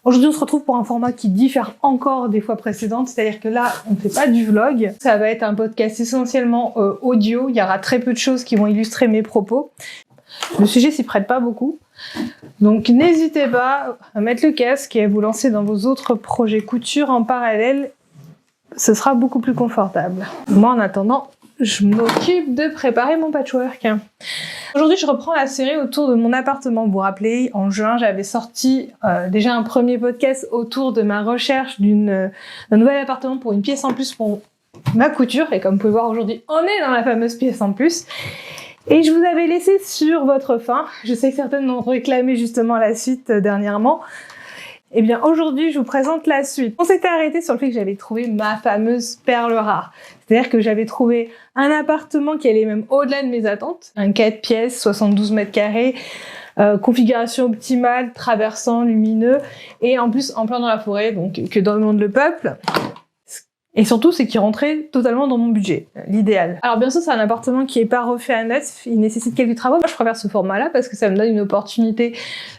Aujourd'hui, on se retrouve pour un format qui diffère encore des fois précédentes, c'est-à-dire que là, on ne fait pas du vlog. Ça va être un podcast essentiellement audio. Il y aura très peu de choses qui vont illustrer mes propos. Le sujet s'y prête pas beaucoup. Donc n'hésitez pas à mettre le casque et à vous lancer dans vos autres projets couture en parallèle. Ce sera beaucoup plus confortable. Moi, en attendant, je m'occupe de préparer mon patchwork. Aujourd'hui, je reprends la série autour de mon appartement. Vous vous rappelez, en juin, j'avais sorti déjà un premier podcast autour de ma recherche d'un nouvel appartement pour une pièce en plus pour ma couture. Et comme vous pouvez voir aujourd'hui, on est dans la fameuse pièce en plus. Et je vous avais laissé sur votre faim. Je sais que certaines m'ont réclamé justement la suite dernièrement. Eh bien, aujourd'hui, je vous présente la suite. On s'était arrêté sur le fait que j'avais trouvé ma fameuse perle rare. C'est-à-dire que j'avais trouvé un appartement qui allait même au-delà de mes attentes. Un 4 pièces, 72 mètres carrés, configuration optimale, traversant, lumineux, et en plus en plein dans la forêt, donc que dans le monde le peuple. Et surtout, c'est qu'il rentrait totalement dans mon budget, l'idéal. Alors bien sûr, c'est un appartement qui est pas refait à neuf, il nécessite quelques travaux. Moi, je préfère ce format-là parce que ça me donne une opportunité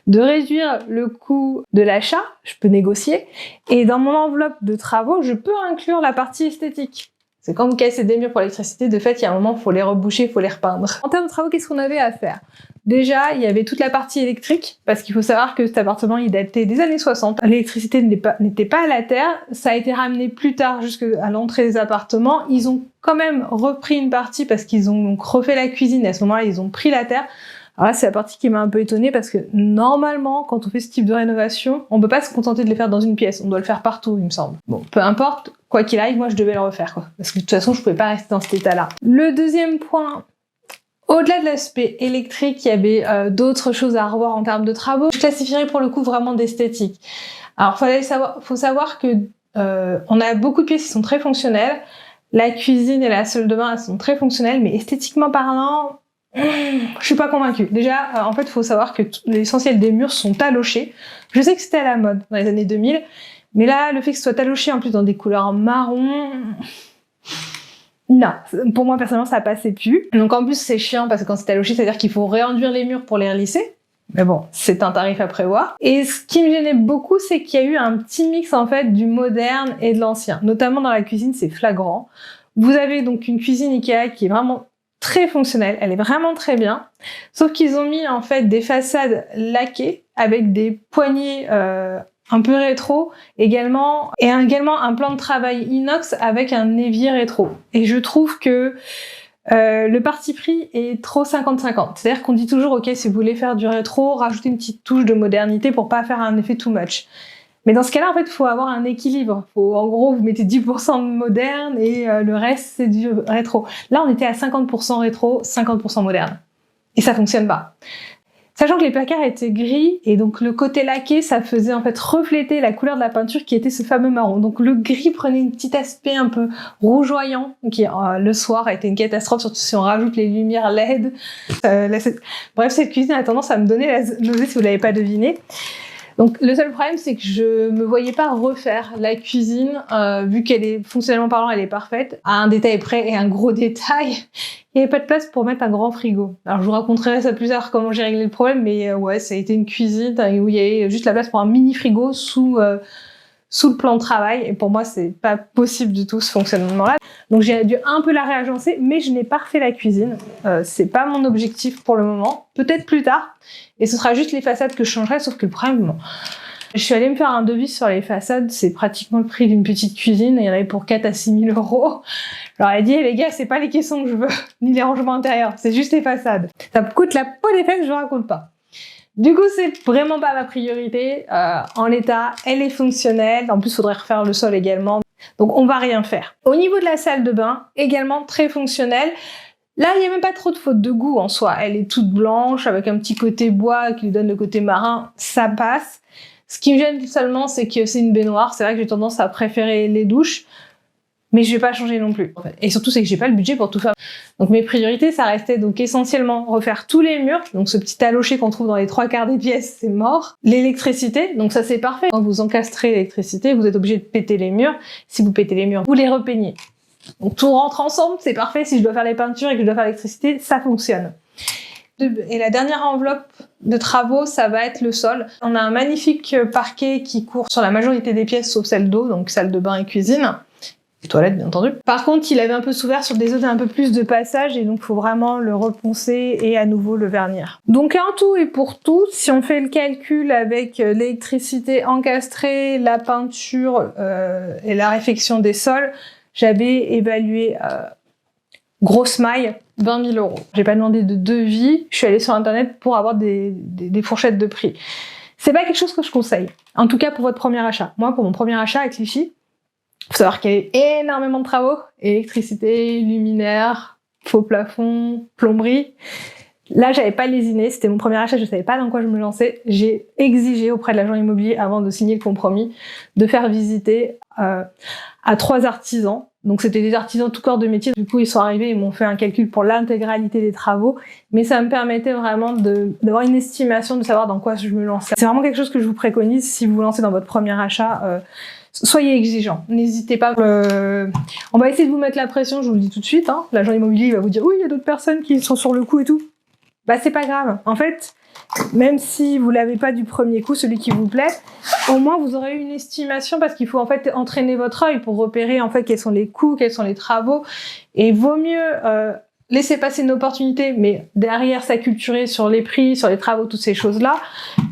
de réduire le coût de l'achat, je peux négocier, et dans mon enveloppe de travaux, je peux inclure la partie esthétique. C'est quand vous cassez des murs pour l'électricité, de fait, il y a un moment, il faut les reboucher, il faut les repeindre. En termes de travaux, qu'est-ce qu'on avait à faire? Déjà, il y avait toute la partie électrique, parce qu'il faut savoir que cet appartement, il datait des années 60. L'électricité n'était pas à la terre, ça a été ramené plus tard jusqu'à l'entrée des appartements. Ils ont quand même repris une partie parce qu'ils ont donc refait la cuisine, et à ce moment-là, ils ont pris la terre. Alors là, c'est la partie qui m'a un peu étonnée parce que normalement, quand on fait ce type de rénovation, on peut pas se contenter de les faire dans une pièce, on doit le faire partout, il me semble. Bon, peu importe, quoi qu'il arrive, moi je devais le refaire, quoi. Parce que de toute façon, je pouvais pas rester dans cet état-là. Le deuxième point, au-delà de l'aspect électrique, il y avait d'autres choses à revoir en termes de travaux. Je classifierais pour le coup vraiment d'esthétique. Alors, faut savoir que on a beaucoup de pièces qui sont très fonctionnelles. La cuisine et la salle de bain, elles sont très fonctionnelles, mais esthétiquement parlant, je suis pas convaincue. Déjà, en fait, il faut savoir que l'essentiel des murs sont talochés. Je sais que c'était à la mode dans les années 2000, mais là, le fait que ce soit taloché en plus dans des couleurs marron, non, pour moi personnellement, ça passait plus. Donc en plus, c'est chiant parce que quand c'est taloché, c'est-à-dire qu'il faut réenduire les murs pour les relisser. Mais bon, c'est un tarif à prévoir. Et ce qui me gênait beaucoup, c'est qu'il y a eu un petit mix en fait du moderne et de l'ancien. Notamment dans la cuisine, c'est flagrant. Vous avez donc une cuisine Ikea qui est vraiment très fonctionnelle, elle est vraiment très bien, sauf qu'ils ont mis en fait des façades laquées avec des poignées un peu rétro également, et également un plan de travail inox avec un évier rétro. Et je trouve que le parti pris est trop 50-50. C'est-à-dire qu'on dit toujours, ok, si vous voulez faire du rétro, rajoutez une petite touche de modernité pour pas faire un effet too much. Mais dans ce cas-là, en fait, il faut avoir un équilibre. En gros, vous mettez 10% de moderne et le reste, c'est du rétro. Là, on était à 50% rétro, 50% moderne. Et ça fonctionne pas. Sachant que les placards étaient gris, et donc le côté laqué, ça faisait en fait refléter la couleur de la peinture qui était ce fameux marron. Donc le gris prenait un petit aspect un peu rougeoyant, qui le soir a été une catastrophe, surtout si on rajoute les lumières LED. Bref, cette cuisine a tendance à me donner la nausée si vous l'avez pas deviné. Donc le seul problème, c'est que je me voyais pas refaire la cuisine, vu qu'elle est, fonctionnellement parlant, elle est parfaite, à un détail près et un gros détail. Il n'y avait pas de place pour mettre un grand frigo. Alors je vous raconterai ça plus tard comment j'ai réglé le problème, mais ouais, ça a été une cuisine où il y avait juste la place pour un mini frigo sous le plan de travail, et pour moi c'est pas possible du tout ce fonctionnement-là. Donc j'ai dû un peu la réagencer, mais je n'ai pas refait la cuisine. C'est pas mon objectif pour le moment, peut-être plus tard, et ce sera juste les façades que je changerai, sauf que le problème, bon, je suis allée me faire un devis sur les façades, c'est pratiquement le prix d'une petite cuisine, et il y en avait pour 4 à 6 000 euros. Je leur ai dit, les gars, c'est pas les caissons que je veux, ni les rangements intérieurs, c'est juste les façades. Ça me coûte la peau des fesses, je vous raconte pas. Du coup, c'est vraiment pas ma priorité. En l'état, elle est fonctionnelle. En plus, il faudrait refaire le sol également. Donc, on va rien faire. Au niveau de la salle de bain, également très fonctionnelle. Là, il n'y a même pas trop de faute de goût en soi. Elle est toute blanche, avec un petit côté bois qui lui donne le côté marin. Ça passe. Ce qui me gêne seulement, c'est que c'est une baignoire. C'est vrai que j'ai tendance à préférer les douches. Mais je vais pas changer non plus. Et surtout, c'est que j'ai pas le budget pour tout faire. Donc mes priorités, ça restait donc essentiellement refaire tous les murs. Donc ce petit talocher qu'on trouve dans les 3/4 des pièces, c'est mort. L'électricité, donc ça c'est parfait. Quand vous encastrez l'électricité, vous êtes obligé de péter les murs. Si vous pétez les murs, vous les repeignez. Donc tout rentre ensemble, c'est parfait. Si je dois faire les peintures et que je dois faire l'électricité, ça fonctionne. Et la dernière enveloppe de travaux, ça va être le sol. On a un magnifique parquet qui court sur la majorité des pièces, sauf celle d'eau, donc salle de bain et cuisine. Et toilettes, bien entendu. Par contre, il avait un peu souffert sur des zones un peu plus de passage, et donc il faut vraiment le reponcer et à nouveau le vernir. Donc en tout et pour tout, si on fait le calcul avec l'électricité encastrée, la peinture et la réfection des sols, j'avais évalué grosse maille 20 000 €. J'ai pas demandé de devis, je suis allée sur internet pour avoir des fourchettes de prix. C'est pas quelque chose que je conseille, en tout cas pour votre premier achat. Moi, pour mon premier achat à Clichy, faut savoir qu'il y avait énormément de travaux, électricité, luminaire, faux plafond, plomberie. Là, j'avais pas lésiné, c'était mon premier achat, je savais pas dans quoi je me lançais. J'ai exigé auprès de l'agent immobilier, avant de signer le compromis, de faire visiter à 3 artisans. Donc c'était des artisans tout corps de métier. Du coup, ils sont arrivés, ils m'ont fait un calcul pour l'intégralité des travaux, mais ça me permettait vraiment d'avoir une estimation, de savoir dans quoi je me lançais. C'est vraiment quelque chose que je vous préconise si vous vous lancez dans votre premier achat. Soyez exigeants, n'hésitez pas. On va essayer de vous mettre la pression, je vous le dis tout de suite. Hein. L'agent immobilier il va vous dire oui, il y a d'autres personnes qui sont sur le coup et tout. Bah c'est pas grave. En fait, même si vous l'avez pas du premier coup, celui qui vous plaît, au moins vous aurez une estimation, parce qu'il faut en fait entraîner votre œil pour repérer en fait quels sont les coûts, quels sont les travaux. Et vaut mieux laisser passer une opportunité, mais derrière s'acculturer sur les prix, sur les travaux, toutes ces choses-là,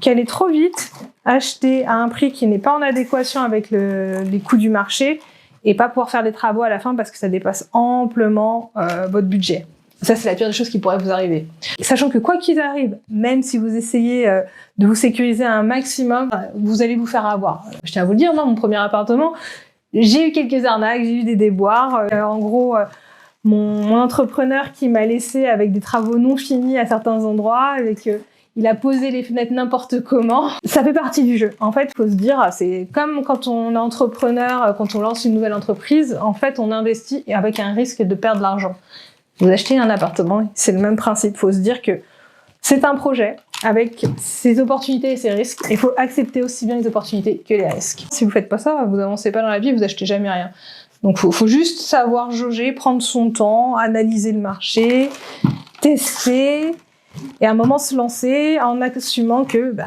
qu'aller trop vite, acheter à un prix qui n'est pas en adéquation avec les coûts du marché, et pas pouvoir faire des travaux à la fin parce que ça dépasse amplement votre budget. Ça, c'est la pire des choses qui pourrait vous arriver. Sachant que quoi qu'il arrive, même si vous essayez de vous sécuriser un maximum, vous allez vous faire avoir. Je tiens à vous le dire, moi, mon premier appartement, j'ai eu quelques arnaques, j'ai eu des déboires. En gros, mon entrepreneur qui m'a laissé avec des travaux non finis à certains endroits, il a posé les fenêtres n'importe comment. Ça fait partie du jeu. En fait, il faut se dire, c'est comme quand on est entrepreneur, quand on lance une nouvelle entreprise, en fait, on investit avec un risque de perdre de l'argent. Vous achetez un appartement, c'est le même principe. Il faut se dire que c'est un projet avec ses opportunités et ses risques. Il faut accepter aussi bien les opportunités que les risques. Si vous faites pas ça, vous avancez pas dans la vie, vous achetez jamais rien. Donc faut juste savoir jauger, prendre son temps, analyser le marché, tester, et à un moment se lancer en assumant que de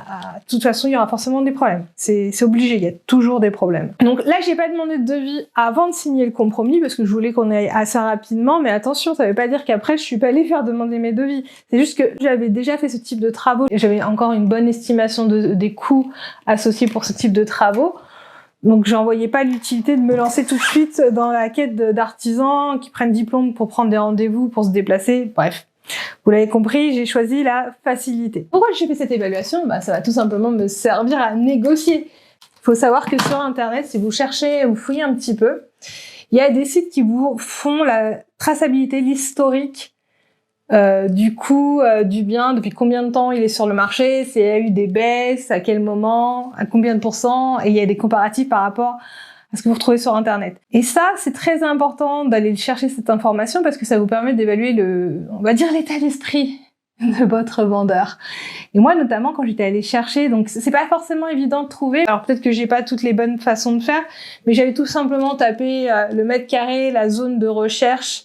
toute façon il y aura forcément des problèmes. C'est obligé, il y a toujours des problèmes. Donc là j'ai pas demandé de devis avant de signer le compromis parce que je voulais qu'on aille assez rapidement, mais attention, ça veut pas dire qu'après je suis pas allée faire demander mes devis. C'est juste que j'avais déjà fait ce type de travaux et j'avais encore une bonne estimation des coûts associés pour ce type de travaux. Donc j'en voyais pas l'utilité de me lancer tout de suite dans la quête d'artisans qui prennent diplôme pour prendre des rendez-vous, pour se déplacer, bref. Vous l'avez compris, j'ai choisi la facilité. Pourquoi j'ai fait cette évaluation ? Ça va tout simplement me servir à négocier. Il faut savoir que sur Internet, si vous cherchez, vous fouillez un petit peu, il y a des sites qui vous font la traçabilité, l'historique du coût du bien, depuis combien de temps il est sur le marché, s'il y a eu des baisses, à quel moment, à combien de pourcents, et il y a des comparatifs par rapport à ce que vous retrouvez sur Internet. Et ça, c'est très important d'aller chercher cette information parce que ça vous permet d'évaluer on va dire l'état d'esprit de votre vendeur. Et moi, notamment, quand j'étais allée chercher, donc c'est pas forcément évident de trouver. Alors peut-être que j'ai pas toutes les bonnes façons de faire, mais j'avais tout simplement tapé le mètre carré, la zone de recherche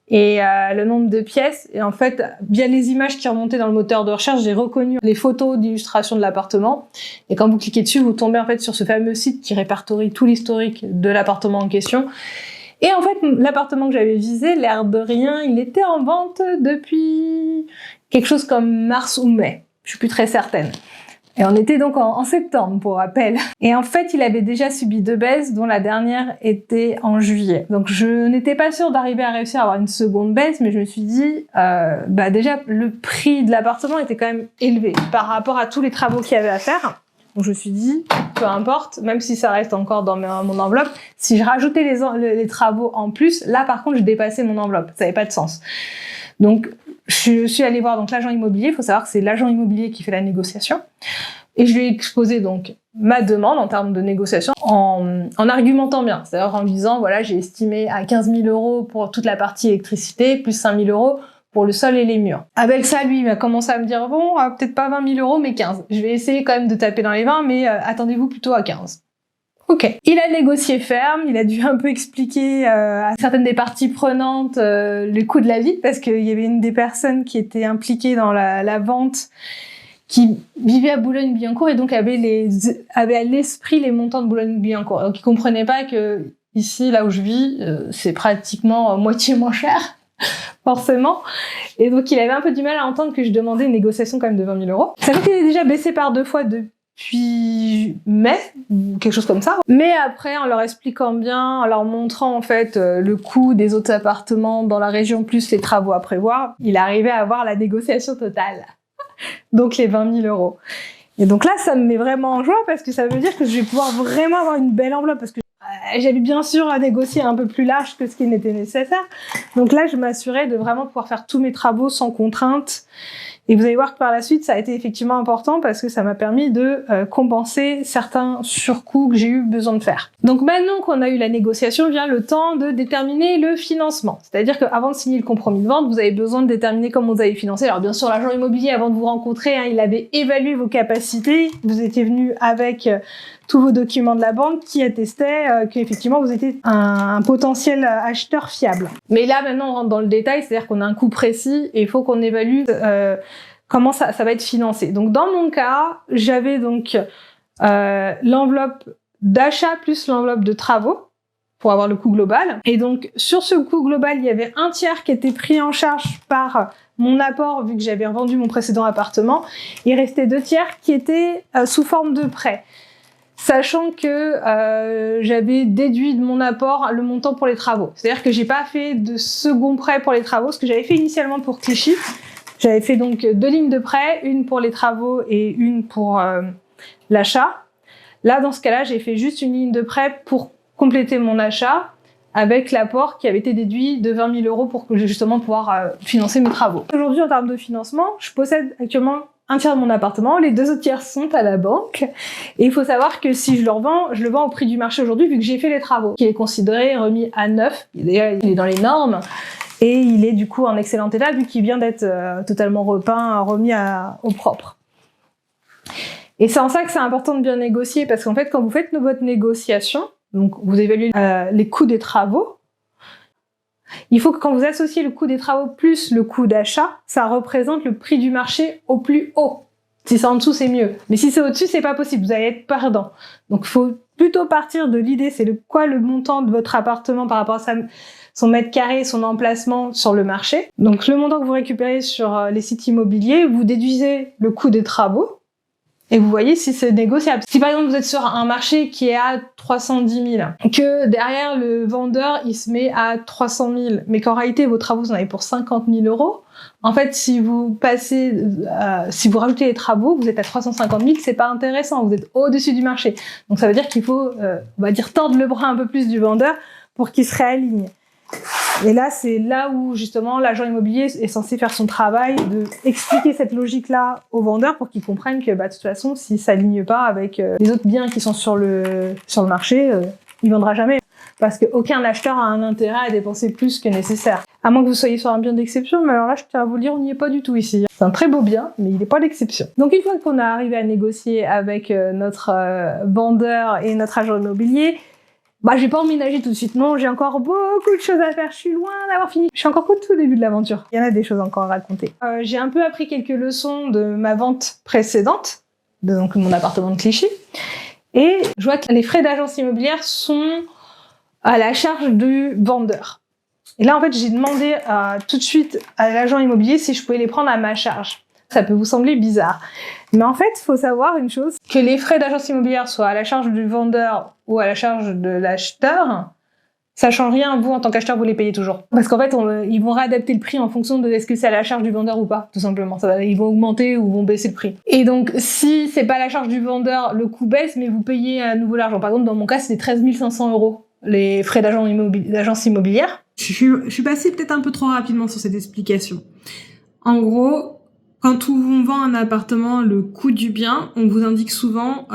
et le nombre de pièces. Et en fait, via les images qui remontaient dans le moteur de recherche, j'ai reconnu les photos d'illustration de l'appartement. Et quand vous cliquez dessus, vous tombez en fait sur ce fameux site qui répertorie tout l'historique de l'appartement en question. Et en fait, l'appartement que j'avais visé, l'air de rien, il était en vente depuis quelque chose comme mars ou mai. Je suis plus très certaine. Et on était donc en septembre, pour rappel. Et en fait, il avait déjà subi 2 baisses, dont la dernière était en juillet. Donc je n'étais pas sûre d'arriver à réussir à avoir une seconde baisse, mais je me suis dit, déjà, le prix de l'appartement était quand même élevé par rapport à tous les travaux qu'il y avait à faire. Donc je me suis dit, peu importe, même si ça reste encore dans mon enveloppe, si je rajoutais les travaux en plus, là par contre, je dépassais mon enveloppe. Ça n'avait pas de sens. Donc je suis allée voir l'agent immobilier. Il faut savoir que c'est l'agent immobilier qui fait la négociation. Et je lui ai exposé donc ma demande en termes de négociation en argumentant bien. C'est-à-dire en lui disant, voilà, j'ai estimé à 15 000 € pour toute la partie électricité, plus 5 000 € pour le sol et les murs. Avec ça, lui, il a commencé à me dire, bon, peut-être pas 20 000 €, mais 15. Je vais essayer quand même de taper dans les 20, mais attendez-vous plutôt à 15. Ok. Il a négocié ferme, il a dû un peu expliquer à certaines des parties prenantes le coût de la vie, parce qu'il y avait une des personnes qui était impliquée dans la vente qui vivait à Boulogne-Billancourt et donc avait à l'esprit les montants de Boulogne-Billancourt. Donc il comprenait pas que ici, là où je vis, c'est pratiquement moitié moins cher, forcément. Et donc il avait un peu du mal à entendre que je demandais une négociation quand même de 20 000 euros. Ça fait qu'il est déjà baissé par 2 fois depuis mai, quelque chose comme ça. Mais après, en leur expliquant bien, en leur montrant en fait le coût des autres appartements dans la région plus les travaux à prévoir, il arrivait à avoir la négociation totale. Donc les 20 000 euros. Et donc là, ça me met vraiment en joie parce que ça veut dire que je vais pouvoir vraiment avoir une belle enveloppe parce que j'avais bien sûr à négocier un peu plus large que ce qui n'était nécessaire. Donc là, je m'assurais de vraiment pouvoir faire tous mes travaux sans contrainte. Et vous allez voir que par la suite, ça a été effectivement important parce que ça m'a permis de compenser certains surcoûts que j'ai eu besoin de faire. Donc maintenant qu'on a eu la négociation, vient le temps de déterminer le financement. C'est-à-dire qu'avant de signer le compromis de vente, vous avez besoin de déterminer comment vous allez financer. Alors bien sûr, l'agent immobilier, avant de vous rencontrer, il avait évalué vos capacités. Vous étiez venu avec tous vos documents de la banque qui attestaient qu'effectivement vous étiez un potentiel acheteur fiable. Mais là maintenant on rentre dans le détail, c'est-à-dire qu'on a un coût précis et il faut qu'on évalue comment ça va être financé. Donc dans mon cas, j'avais donc l'enveloppe d'achat plus l'enveloppe de travaux pour avoir le coût global. Et donc sur ce coût global, il y avait un tiers qui était pris en charge par mon apport vu que j'avais revendu mon précédent appartement. Il restait 2 tiers qui étaient sous forme de prêt. Sachant que j'avais déduit de mon apport le montant pour les travaux. C'est-à-dire que j'ai pas fait de second prêt pour les travaux, ce que j'avais fait initialement pour Clichy. J'avais fait donc 2 lignes de prêt, une pour les travaux et une pour l'achat. Là, dans ce cas-là, j'ai fait juste une ligne de prêt pour compléter mon achat avec l'apport qui avait été déduit de 20 000 euros pour justement pouvoir financer mes travaux. Aujourd'hui, en termes de financement, je possède actuellement un tiers de mon appartement, les 2 autres tiers sont à la banque. Et il faut savoir que si je le vends au prix du marché aujourd'hui vu que j'ai fait les travaux. Il est considéré remis à neuf, il est dans les normes et il est du coup en excellent état vu qu'il vient d'être totalement repeint, remis au propre. Et c'est en ça que c'est important de bien négocier parce qu'en fait quand vous faites votre négociation, donc vous évaluez les coûts des travaux, il faut que quand vous associez le coût des travaux plus le coût d'achat, ça représente le prix du marché au plus haut. Si c'est en dessous, c'est mieux. Mais si c'est au-dessus, c'est pas possible. Vous allez être perdant. Donc, il faut plutôt partir de l'idée, c'est quoi le montant de votre appartement par rapport à son mètre carré, son emplacement sur le marché. Donc, le montant que vous récupérez sur les sites immobiliers, vous déduisez le coût des travaux. Et vous voyez si c'est négociable. Si par exemple vous êtes sur un marché qui est à 310 000, que derrière le vendeur il se met à 300 000, mais qu'en réalité vos travaux vous en avez pour 50 000 euros, en fait si vous rajoutez les travaux, vous êtes à 350 000, c'est pas intéressant, vous êtes au-dessus du marché. Donc ça veut dire qu'il faut, on va dire, tordre le bras un peu plus du vendeur pour qu'il se réaligne. Et là, c'est là où, justement, l'agent immobilier est censé faire son travail de expliquer cette logique-là aux vendeurs pour qu'ils comprennent que, de toute façon, s'ils s'alignent pas avec les autres biens qui sont sur le marché, il vendra jamais. Parce qu'aucun acheteur a un intérêt à dépenser plus que nécessaire. À moins que vous soyez sur un bien d'exception, mais alors là, je tiens à vous le dire, on n'y est pas du tout ici. C'est un très beau bien, mais il n'est pas l'exception. Donc, une fois qu'on a arrivé à négocier avec notre vendeur et notre agent immobilier, je vais pas emménager tout de suite, non, j'ai encore beaucoup de choses à faire, je suis loin d'avoir fini. Je suis encore qu'au tout début de l'aventure. Il y en a des choses encore à raconter. J'ai un peu appris quelques leçons de ma vente précédente, donc mon appartement de Clichy, et je vois que les frais d'agence immobilière sont à la charge du vendeur. Et là, en fait, j'ai demandé tout de suite à l'agent immobilier si je pouvais les prendre à ma charge. Ça peut vous sembler bizarre. Mais en fait, il faut savoir une chose, que les frais d'agence immobilière soient à la charge du vendeur ou à la charge de l'acheteur, ça change rien, vous, en tant qu'acheteur, vous les payez toujours. Parce qu'en fait, ils vont réadapter le prix en fonction de est-ce que c'est à la charge du vendeur ou pas, tout simplement. Ils vont augmenter ou vont baisser le prix. Et donc, si c'est pas à la charge du vendeur, le coût baisse, mais vous payez à nouveau l'argent. Par exemple, dans mon cas, c'était 13 500 € les frais d'agence immobilière. Je suis passée peut-être un peu trop rapidement sur cette explication. En gros, quand on vend un appartement, le coût du bien, on vous indique souvent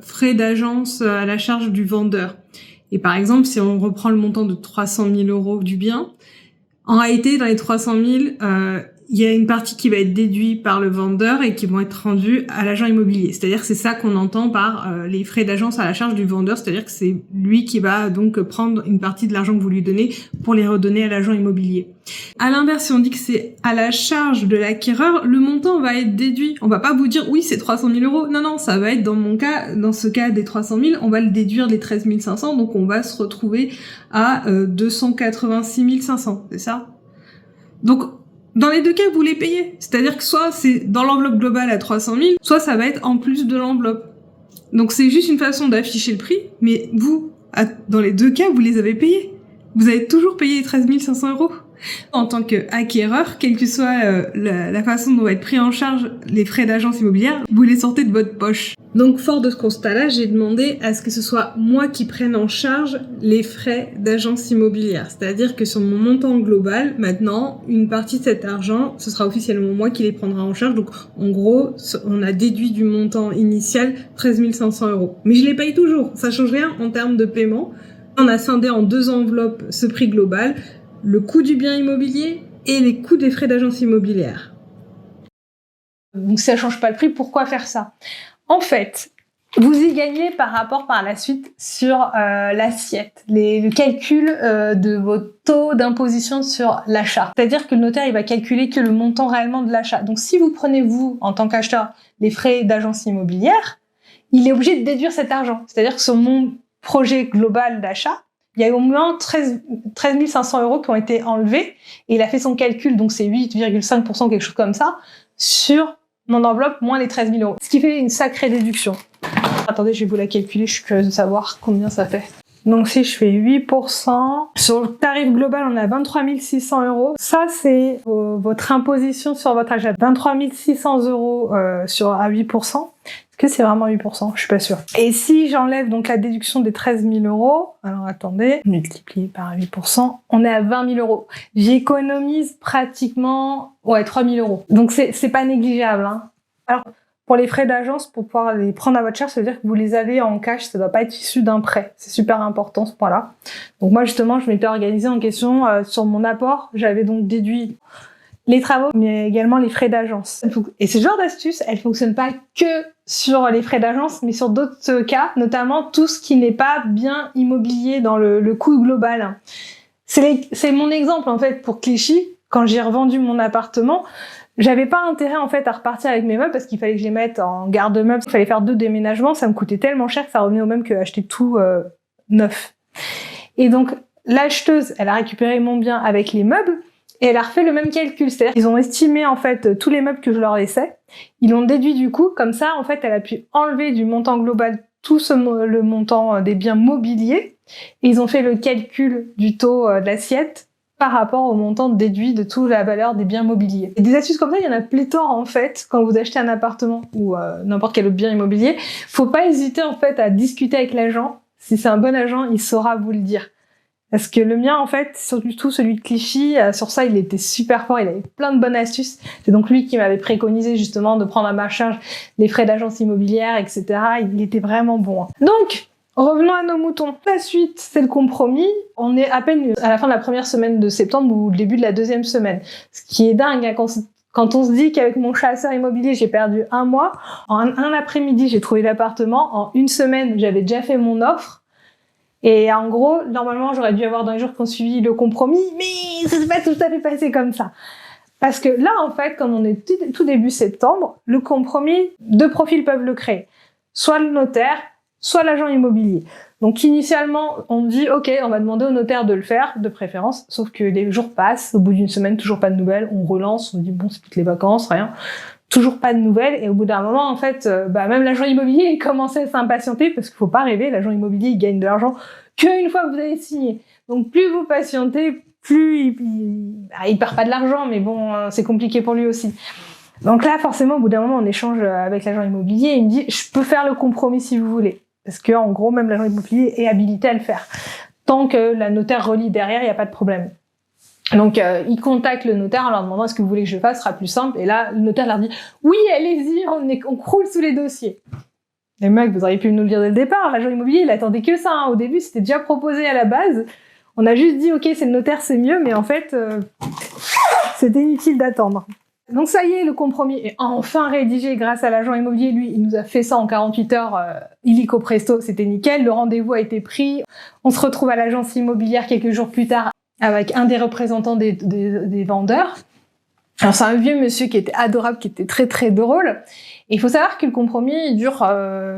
frais d'agence à la charge du vendeur. Et par exemple, si on reprend le montant de 300 000 € du bien, en réalité, dans les 300 000, il y a une partie qui va être déduite par le vendeur et qui vont être rendus à l'agent immobilier. C'est-à-dire que c'est ça qu'on entend par les frais d'agence à la charge du vendeur, c'est-à-dire que c'est lui qui va donc prendre une partie de l'argent que vous lui donnez pour les redonner à l'agent immobilier. À l'inverse, si on dit que c'est à la charge de l'acquéreur, le montant va être déduit. On va pas vous dire oui, c'est 300 000 euros. Non, non, ça va être dans ce cas des 300 000, on va le déduire des 13 500, donc on va se retrouver à 286 500, c'est ça? Donc, dans les deux cas, vous les payez. C'est-à-dire que soit c'est dans l'enveloppe globale à 300 000, soit ça va être en plus de l'enveloppe. Donc c'est juste une façon d'afficher le prix, mais vous, dans les deux cas, vous les avez payés. Vous avez toujours payé les 13 500 euros. En tant qu'acquéreur, quelle que soit la façon dont va être pris en charge les frais d'agence immobilière, vous les sortez de votre poche. Donc, fort de ce constat-là, j'ai demandé à ce que ce soit moi qui prenne en charge les frais d'agence immobilière. C'est-à-dire que sur mon montant global, maintenant, une partie de cet argent, ce sera officiellement moi qui les prendra en charge. Donc, en gros, on a déduit du montant initial 13 500 euros. Mais je les paye toujours. Ça change rien en termes de paiement. On a scindé en deux enveloppes ce prix global, le coût du bien immobilier et les coûts des frais d'agence immobilière. Donc si ça change pas le prix, pourquoi faire ça? En fait, vous y gagnez par rapport par la suite sur l'assiette, le calcul de votre taux d'imposition sur l'achat. C'est-à-dire que le notaire il va calculer que le montant réellement de l'achat. Donc si vous prenez vous, en tant qu'acheteur, les frais d'agence immobilière, il est obligé de déduire cet argent. C'est-à-dire que sur mon projet global d'achat, il y a au moins 13 500 euros qui ont été enlevés et il a fait son calcul, donc c'est 8,5%, quelque chose comme ça, sur mon enveloppe moins les 13 000 euros. Ce qui fait une sacrée déduction. Attendez, je vais vous la calculer, je suis curieuse de savoir combien ça fait. Donc si je fais 8%, sur le tarif global, on a 23 600 euros. Ça, c'est votre imposition sur votre achat. 23 600 euros à 8%. Est-ce que c'est vraiment 8%? Je suis pas sûre. Et si j'enlève donc la déduction des 13 000 euros, alors attendez, multiplié par 8%, on est à 20 000 euros. J'économise pratiquement 3 000 euros. Donc c'est pas négligeable. Hein. Alors, pour les frais d'agence, pour pouvoir les prendre à votre charge, ça veut dire que vous les avez en cash, ça doit pas être issu d'un prêt. C'est super important ce point-là. Donc moi justement, je m'étais organisée en question sur mon apport, j'avais donc déduit les travaux, mais également les frais d'agence. Et ce genre d'astuce, elle fonctionne pas que sur les frais d'agence, mais sur d'autres cas, notamment tout ce qui n'est pas bien immobilier dans le coût global. C'est mon exemple en fait pour Clichy. Quand j'ai revendu mon appartement, j'avais pas intérêt en fait à repartir avec mes meubles parce qu'il fallait que je les mette en garde-meubles. Il fallait faire 2 déménagements, ça me coûtait tellement cher que ça revenait au même que acheter tout neuf. Et donc l'acheteuse, elle a récupéré mon bien avec les meubles et elle a refait le même calcul. C'est-à-dire qu'ils ont estimé en fait tous les meubles que je leur laissais. Ils l'ont déduit du coup, comme ça en fait elle a pu enlever du montant global le montant des biens mobiliers et ils ont fait le calcul du taux d'assiette par rapport au montant déduit de toute la valeur des biens mobiliers. Et des astuces comme ça, il y en a pléthore en fait quand vous achetez un appartement ou n'importe quel autre bien immobilier. Faut pas hésiter en fait à discuter avec l'agent. Si c'est un bon agent, il saura vous le dire. Parce que le mien en fait, surtout celui de Clichy, sur ça il était super fort, il avait plein de bonnes astuces. C'est donc lui qui m'avait préconisé justement de prendre à ma charge les frais d'agence immobilière, etc. Il était vraiment bon. Donc, revenons à nos moutons. La suite, c'est le compromis. On est à peine à la fin de la première semaine de septembre ou le début de la deuxième semaine. Ce qui est dingue, hein, quand on se dit qu'avec mon chasseur immobilier, j'ai perdu 1 mois. En un après-midi, j'ai trouvé l'appartement. En 1 semaine, j'avais déjà fait mon offre. Et en gros, normalement, j'aurais dû avoir dans les jours qui ont suivi le compromis, mais ça s'est pas tout à fait passé comme ça. Parce que là, en fait, comme on est tout début septembre, le compromis, 2 profils peuvent le créer. Soit le notaire, soit l'agent immobilier. Donc initialement, on dit ok, on va demander au notaire de le faire, de préférence, sauf que les jours passent, au bout d'1 semaine, toujours pas de nouvelles, on relance, on dit bon, c'est toutes les vacances, rien, toujours pas de nouvelles, et au bout d'un moment, en fait, même l'agent immobilier, il commençait à s'impatienter, parce qu'il faut pas rêver, l'agent immobilier, il gagne de l'argent qu'une fois que vous avez signé. Donc plus vous patientez, plus il perd pas de l'argent, mais bon, c'est compliqué pour lui aussi. Donc là, forcément, au bout d'un moment, on échange avec l'agent immobilier, et il me dit, je peux faire le compromis si vous voulez. Parce que, en gros, même l'agent immobilier est habilité à le faire. Tant que la notaire relie derrière, il n'y a pas de problème. Donc, ils contactent le notaire en leur demandant est-ce que vous voulez que je le fasse, ce sera plus simple. Et là, le notaire leur dit oui, allez-y, on croule sous les dossiers. Les mecs, vous auriez pu nous le dire dès le départ. L'agent immobilier, il attendait que ça. Hein. Au début, c'était déjà proposé à la base. On a juste dit ok, c'est le notaire, c'est mieux. Mais en fait, C'était inutile d'attendre. Donc ça y est, le compromis est enfin rédigé grâce à l'agent immobilier. Lui, il nous a fait ça en 48 heures, illico presto, c'était nickel. Le rendez-vous a été pris. On se retrouve à l'agence immobilière quelques jours plus tard avec un des représentants des vendeurs. Alors c'est un vieux monsieur qui était adorable, qui était très très drôle. Et il faut savoir que le compromis dure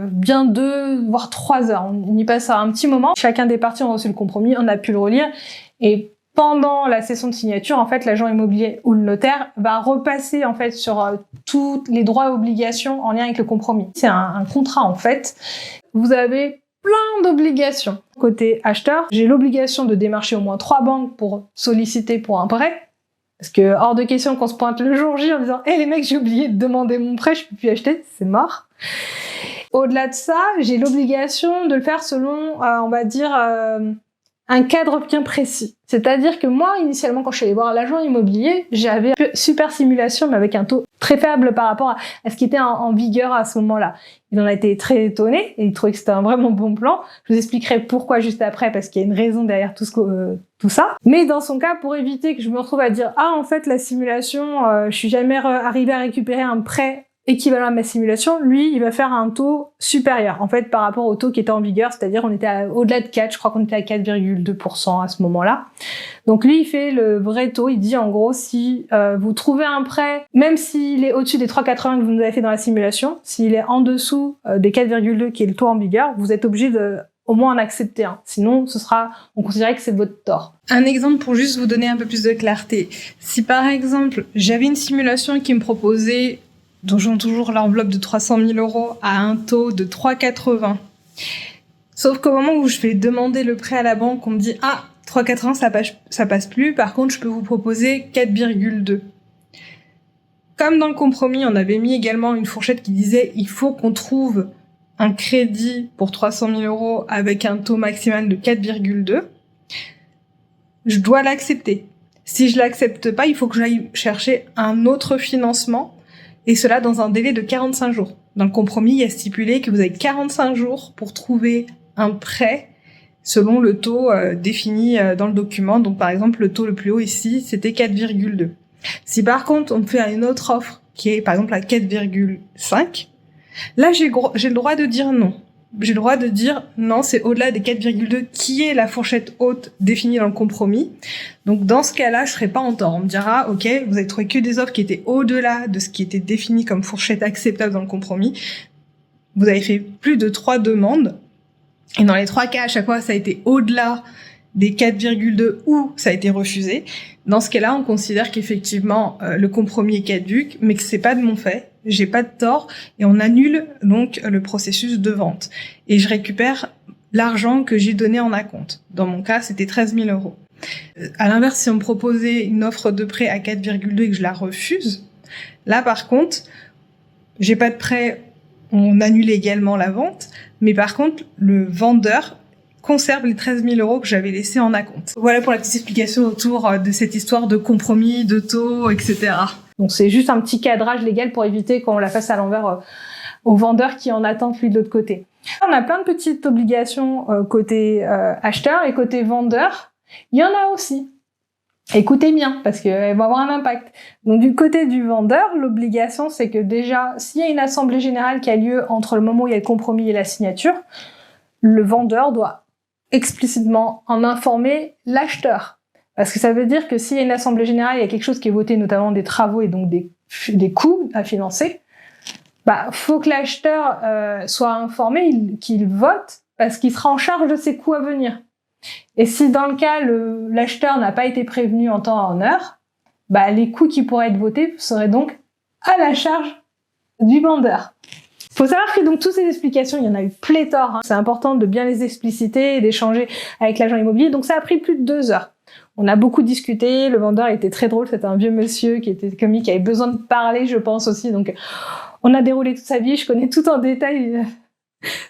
bien 2 voire 3 heures. On y passe un petit moment. Chacun des parties a reçu le compromis, on a pu le relire. Et pendant la session de signature, en fait, l'agent immobilier ou le notaire va repasser en fait sur tous les droits et obligations en lien avec le compromis. C'est un contrat en fait. Vous avez plein d'obligations. Côté acheteur, j'ai l'obligation de démarcher au moins 3 banques pour solliciter pour un prêt. Parce que hors de question qu'on se pointe le jour J en disant « les mecs, j'ai oublié de demander mon prêt, je peux plus acheter, c'est mort ». Au-delà de ça, j'ai l'obligation de le faire selon, on va dire, un cadre bien précis. C'est-à-dire que moi, initialement, quand je suis allée voir l'agent immobilier, j'avais super simulation, mais avec un taux très faible par rapport à ce qui était en vigueur à ce moment-là. Il en a été très étonné et il trouvait que c'était un vraiment bon plan. Je vous expliquerai pourquoi juste après, parce qu'il y a une raison derrière tout ça. Mais dans son cas, pour éviter que je me retrouve à dire « Ah, en fait, la simulation, je suis jamais arrivé à récupérer un prêt équivalent à ma simulation », lui, il va faire un taux supérieur, en fait, par rapport au taux qui était en vigueur, c'est-à-dire on était au-delà de 4, je crois qu'on était à 4,2% à ce moment-là. Donc lui, il fait le vrai taux, il dit en gros, si vous trouvez un prêt, même s'il est au-dessus des 3,80 que vous nous avez fait dans la simulation, s'il est en dessous des 4,2 qui est le taux en vigueur, vous êtes obligé de au moins en accepter un. Sinon, on considérait que c'est votre tort. Un exemple pour juste vous donner un peu plus de clarté. Si par exemple, j'avais une simulation qui me proposait dont j'ai toujours l'enveloppe de 300 000 € à un taux de 3,80. Sauf qu'au moment où je vais demander le prêt à la banque, on me dit « Ah, 3,80, ça passe plus, par contre, je peux vous proposer 4,2. » Comme dans le compromis, on avait mis également une fourchette qui disait « Il faut qu'on trouve un crédit pour 300 000 € avec un taux maximal de 4,2. » Je dois l'accepter. Si je l'accepte pas, il faut que j'aille chercher un autre financement, et cela dans un délai de 45 jours. Dans le compromis, il y a stipulé que vous avez 45 jours pour trouver un prêt selon le taux défini dans le document. Donc par exemple, le taux le plus haut ici, c'était 4,2. Si par contre, on me fait une autre offre qui est par exemple à 4,5, là j'ai le droit de dire non. J'ai le droit de dire non, c'est au-delà des 4,2 qui est la fourchette haute définie dans le compromis. Donc dans ce cas-là, je serai pas en tort. On me dira, ok, vous avez trouvé que des offres qui étaient au-delà de ce qui était défini comme fourchette acceptable dans le compromis. Vous avez fait plus de 3 demandes. Et dans les 3 cas, à chaque fois, ça a été au-delà des 4,2 ou ça a été refusé. Dans ce cas-là, on considère qu'effectivement, le compromis est caduc, mais que c'est pas de mon fait. J'ai pas de tort et on annule donc le processus de vente. Et je récupère l'argent que j'ai donné en acompte. Dans mon cas, c'était 13 000 €. À l'inverse, si on me proposait une offre de prêt à 4,2 et que je la refuse, là par contre, j'ai pas de prêt, on annule également la vente, mais par contre, le vendeur conserve les 13 000 € que j'avais laissés en acompte. Voilà pour la petite explication autour de cette histoire de compromis, de taux, etc. Donc c'est juste un petit cadrage légal pour éviter qu'on la fasse à l'envers au vendeur qui en attend lui de l'autre côté. On a plein de petites obligations côté acheteur et côté vendeur. Il y en a aussi. Écoutez bien, parce qu'elles vont avoir un impact. Donc du côté du vendeur, l'obligation c'est que déjà, s'il y a une assemblée générale qui a lieu entre le moment où il y a le compromis et la signature, le vendeur doit explicitement en informer l'acheteur. Parce que ça veut dire que s'il y a une assemblée générale, il y a quelque chose qui est voté, notamment des travaux et donc des coûts à financer, faut que l'acheteur soit informé qu'il vote parce qu'il sera en charge de ses coûts à venir. Et si dans le cas, l'acheteur n'a pas été prévenu en temps et en heure, les coûts qui pourraient être votés seraient donc à la charge du vendeur. Faut savoir que donc toutes ces explications, il y en a eu pléthore. C'est important de bien les expliciter et d'échanger avec l'agent immobilier. Donc ça a pris plus de 2 heures. On a beaucoup discuté. Le vendeur était très drôle. C'était un vieux monsieur qui était comique, qui avait besoin de parler, je pense aussi. Donc on a déroulé toute sa vie. Je connais tout en détail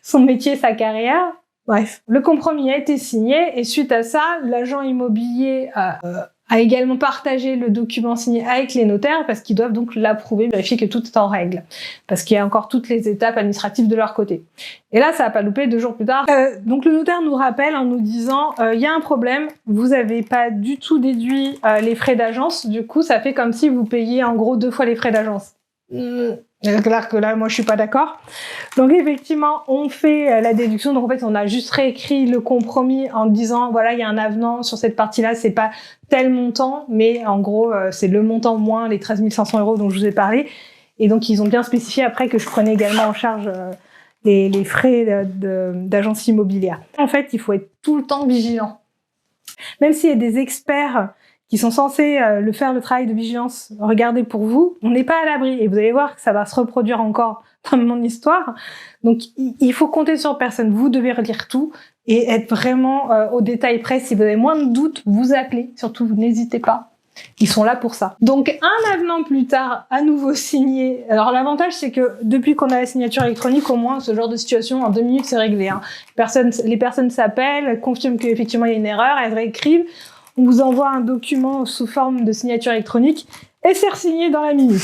son métier, sa carrière. Bref, le compromis a été signé et suite à ça, l'agent immobilier a à également partager le document signé avec les notaires parce qu'ils doivent donc l'approuver, vérifier que tout est en règle. Parce qu'il y a encore toutes les étapes administratives de leur côté. Et là, ça va pas louper 2 jours plus tard. Donc le notaire nous rappelle en nous disant il y a un problème, vous avez pas du tout déduit les frais d'agence, du coup ça fait comme si vous payiez en gros 2 fois les frais d'agence. C'est clair que là, moi, je suis pas d'accord. Donc, effectivement, on fait la déduction. Donc, en fait, on a juste réécrit le compromis en disant, voilà, il y a un avenant sur cette partie-là, c'est pas tel montant, mais en gros, c'est le montant moins les 13 500 € dont je vous ai parlé. Et donc, ils ont bien spécifié après que je prenais également en charge les frais d'agence immobilière. En fait, il faut être tout le temps vigilant. Même s'il y a des experts qui sont censés le travail de vigilance, regardez pour vous, on n'est pas à l'abri. Et vous allez voir que ça va se reproduire encore dans mon histoire. Donc, il faut compter sur personne. Vous devez relire tout et être vraiment au détail près. Si vous avez moins de doutes, vous appelez. Surtout, vous n'hésitez pas. Ils sont là pour ça. Donc, un avenant plus tard, à nouveau signé. Alors, l'avantage, c'est que depuis qu'on a la signature électronique, au moins, ce genre de situation, en 2 minutes, c'est réglé. Hein. Les personnes s'appellent, confirment qu'effectivement, il y a une erreur, elles réécrivent. On vous envoie un document sous forme de signature électronique et c'est re-signé dans la minute.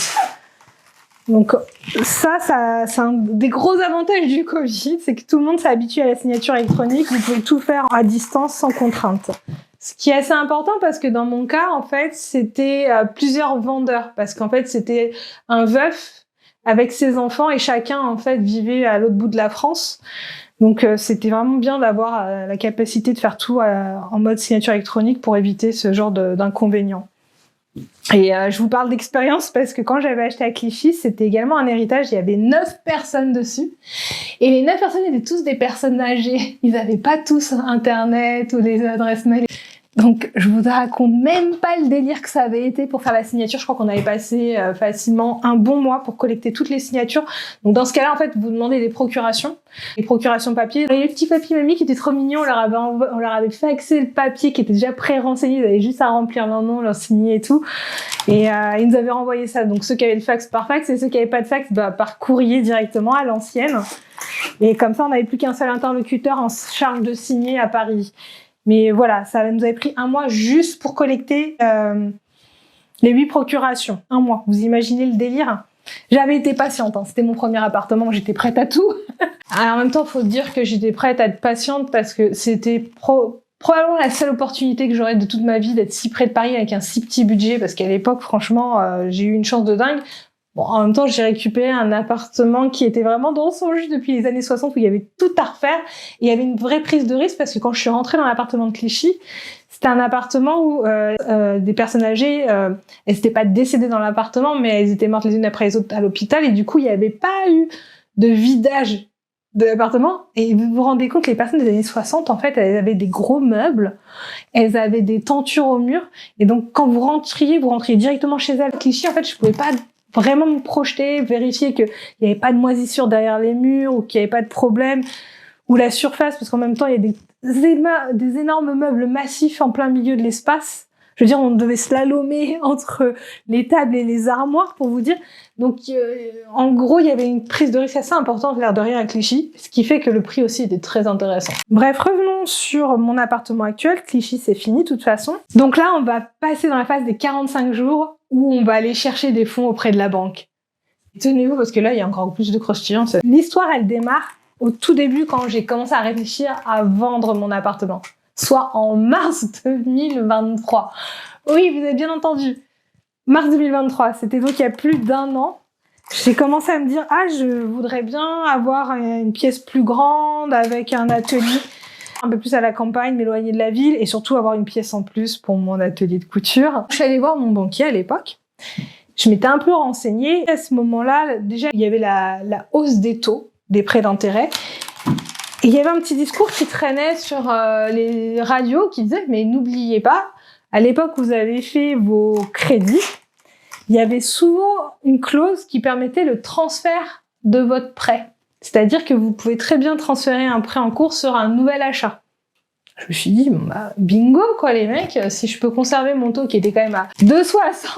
Donc ça c'est un des gros avantages du Covid, c'est que tout le monde s'est habitué à la signature électronique. Vous pouvez tout faire à distance sans contrainte. Ce qui est assez important parce que dans mon cas, en fait, c'était plusieurs vendeurs. Parce qu'en fait, c'était un veuf avec ses enfants et chacun, en fait, vivait à l'autre bout de la France. Donc c'était vraiment bien d'avoir la capacité de faire tout en mode signature électronique pour éviter ce genre d'inconvénients. Et je vous parle d'expérience parce que quand j'avais acheté à Clichy, c'était également un héritage, il y avait 9 personnes dessus. Et les 9 personnes étaient tous des personnes âgées. Ils n'avaient pas tous Internet ou des adresses mail. Donc, je vous raconte même pas le délire que ça avait été pour faire la signature. Je crois qu'on avait passé facilement un bon mois pour collecter toutes les signatures. Donc, dans ce cas-là, en fait, vous demandez des procurations. Les procurations papier. Il y avait les petits papiers mamie qui étaient trop mignons. On leur avait faxé le papier qui était déjà pré-renseigné. Ils avaient juste à remplir leur nom, leur signer et tout. Et ils nous avaient renvoyé ça. Donc, ceux qui avaient le fax par fax et ceux qui n'avaient pas de fax, par courrier directement à l'ancienne. Et comme ça, on n'avait plus qu'un seul interlocuteur en charge de signer à Paris. Mais voilà, ça nous avait pris 1 mois juste pour collecter les 8 procurations. 1 mois. Vous imaginez le délire? J'avais été patiente. Hein. C'était mon premier appartement. J'étais prête à tout. Alors, en même temps, il faut dire que j'étais prête à être patiente parce que c'était probablement la seule opportunité que j'aurais de toute ma vie d'être si près de Paris avec un si petit budget. Parce qu'à l'époque, franchement, j'ai eu une chance de dingue. Bon, en même temps, j'ai récupéré un appartement qui était vraiment dans son jus depuis les années 60 où il y avait tout à refaire. Et il y avait une vraie prise de risque parce que quand je suis rentrée dans l'appartement de Clichy, c'était un appartement où des personnes âgées, elles n'étaient pas décédées dans l'appartement, mais elles étaient mortes les unes après les autres à l'hôpital. Et du coup, il n'y avait pas eu de vidage de l'appartement. Et vous vous rendez compte, les personnes des années 60, en fait, elles avaient des gros meubles, elles avaient des tentures au mur. Et donc, quand vous rentriez directement chez elles à Clichy. En fait, je pouvais pas vraiment me projeter, vérifier qu'il n'y avait pas de moisissure derrière les murs ou qu'il n'y avait pas de problème, ou la surface, parce qu'en même temps, il y a des énormes meubles massifs en plein milieu de l'espace. Je veux dire, on devait slalomer entre les tables et les armoires, pour vous dire. Donc, en gros, il y avait une prise de risque assez importante, l'air de rien, à Clichy, ce qui fait que le prix aussi était très intéressant. Bref, revenons sur mon appartement actuel. Clichy, c'est fini, de toute façon. Donc là, on va passer dans la phase des 45 jours où on va aller chercher des fonds auprès de la banque. Tenez-vous, parce que là, il y a encore plus de croustillant. L'histoire, elle démarre au tout début, quand j'ai commencé à réfléchir à vendre mon appartement. Soit en mars 2023. Oui, vous avez bien entendu. Mars 2023, c'était donc il y a plus d'1 an. J'ai commencé à me dire, je voudrais bien avoir une pièce plus grande avec un atelier un peu plus à la campagne, m'éloigner de la ville et surtout avoir une pièce en plus pour mon atelier de couture. Je suis allée voir mon banquier à l'époque. Je m'étais un peu renseignée. À ce moment-là, déjà, il y avait la hausse des taux, des prêts d'intérêt. Et il y avait un petit discours qui traînait sur les radios qui disait « Mais n'oubliez pas, à l'époque où vous avez fait vos crédits, il y avait souvent une clause qui permettait le transfert de votre prêt. C'est-à-dire que vous pouvez très bien transférer un prêt en cours sur un nouvel achat. » Je me suis dit, bingo quoi les mecs, si je peux conserver mon taux qui était quand même à 2,60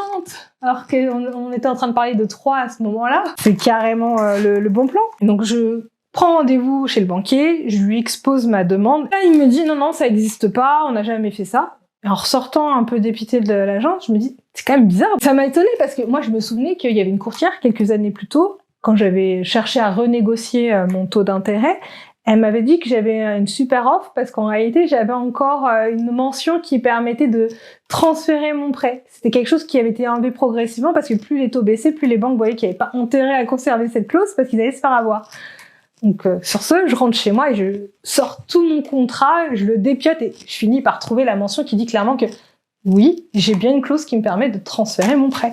alors qu'on était en train de parler de 3 à ce moment-là, c'est carrément le bon plan. Donc je prends rendez-vous chez le banquier, je lui expose ma demande. Là il me dit non, ça n'existe pas, on n'a jamais fait ça. Et en ressortant un peu dépitée de l'agence, je me dis, c'est quand même bizarre. Ça m'a étonnée parce que moi, je me souvenais qu'il y avait une courtière quelques années plus tôt, quand j'avais cherché à renégocier mon taux d'intérêt, elle m'avait dit que j'avais une super offre parce qu'en réalité, j'avais encore une mention qui permettait de transférer mon prêt. C'était quelque chose qui avait été enlevé progressivement parce que plus les taux baissaient, plus les banques voyaient qu'il n'y avait pas intérêt à conserver cette clause parce qu'ils allaient se faire avoir. Donc sur ce, je rentre chez moi et je sors tout mon contrat, je le dépiote et je finis par trouver la mention qui dit clairement que oui, j'ai bien une clause qui me permet de transférer mon prêt.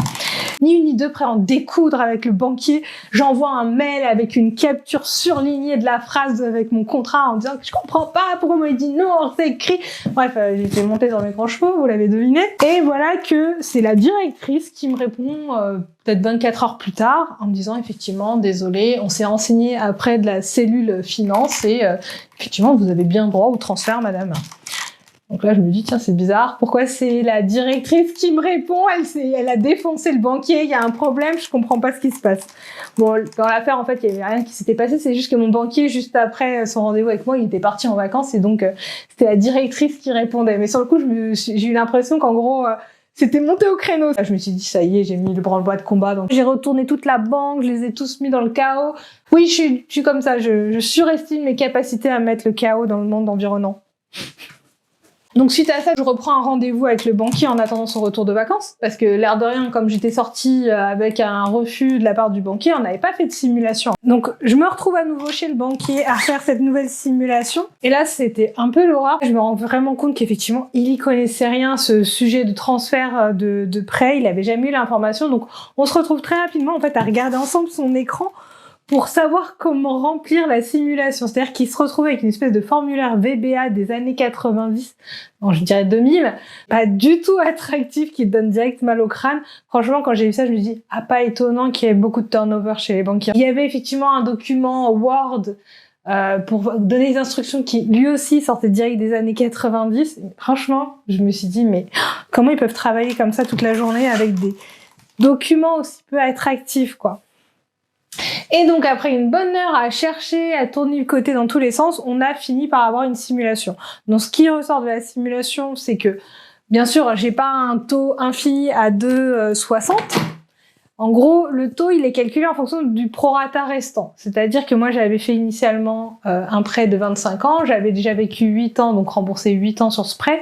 Ni une ni deux, prêt à en découdre avec le banquier. J'envoie un mail avec une capture surlignée de la phrase avec mon contrat en disant que je comprends pas pourquoi moi il dit non, c'est écrit. Bref, j'étais montée dans mes grands chevaux, vous l'avez deviné. Et voilà que c'est la directrice qui me répond peut-être 24 heures plus tard en me disant effectivement, désolé, on s'est renseigné après de la cellule finance et effectivement, vous avez bien droit au transfert, madame. Donc là, je me dis, tiens, c'est bizarre. Pourquoi c'est la directrice qui me répond? Elle a défoncé le banquier, il y a un problème, je comprends pas ce qui se passe. Bon, dans l'affaire, en fait, il y avait rien qui s'était passé, c'est juste que mon banquier, juste après son rendez-vous avec moi, il était parti en vacances et donc, c'était la directrice qui répondait. Mais sur le coup, j'ai eu l'impression qu'en gros, c'était monté au créneau. Je me suis dit, ça y est, j'ai mis le branle-bas de combat. Donc, j'ai retourné toute la banque, je les ai tous mis dans le chaos. Oui, je suis comme ça, je surestime mes capacités à mettre le chaos dans le monde environnant. Donc suite à ça, je reprends un rendez-vous avec le banquier en attendant son retour de vacances, parce que l'air de rien, comme j'étais sortie avec un refus de la part du banquier, on n'avait pas fait de simulation. Donc je me retrouve à nouveau chez le banquier à faire cette nouvelle simulation, et là c'était un peu l'horreur. Je me rends vraiment compte qu'effectivement, il y connaissait rien, ce sujet de transfert de prêt, il avait jamais eu l'information, donc on se retrouve très rapidement en fait à regarder ensemble son écran pour savoir comment remplir la simulation. C'est-à-dire qu'il se retrouvait avec une espèce de formulaire VBA des années 90, non, je dirais 2000, pas du tout attractif, qui te donne direct mal au crâne. Franchement, quand j'ai vu ça, je me dis, pas étonnant qu'il y ait beaucoup de turnover chez les banquiers. Il y avait effectivement un document Word pour donner des instructions qui, lui aussi, sortait direct des années 90. Et franchement, je me suis dit, mais comment ils peuvent travailler comme ça toute la journée avec des documents aussi peu attractifs, quoi. Et donc après une bonne heure à chercher, à tourner le côté dans tous les sens, on a fini par avoir une simulation. Donc ce qui ressort de la simulation, c'est que bien sûr, j'ai pas un taux infini à 2,60. En gros, le taux, il est calculé en fonction du prorata restant. C'est-à-dire que moi, j'avais fait initialement un prêt de 25 ans, j'avais déjà vécu 8 ans, donc remboursé 8 ans sur ce prêt.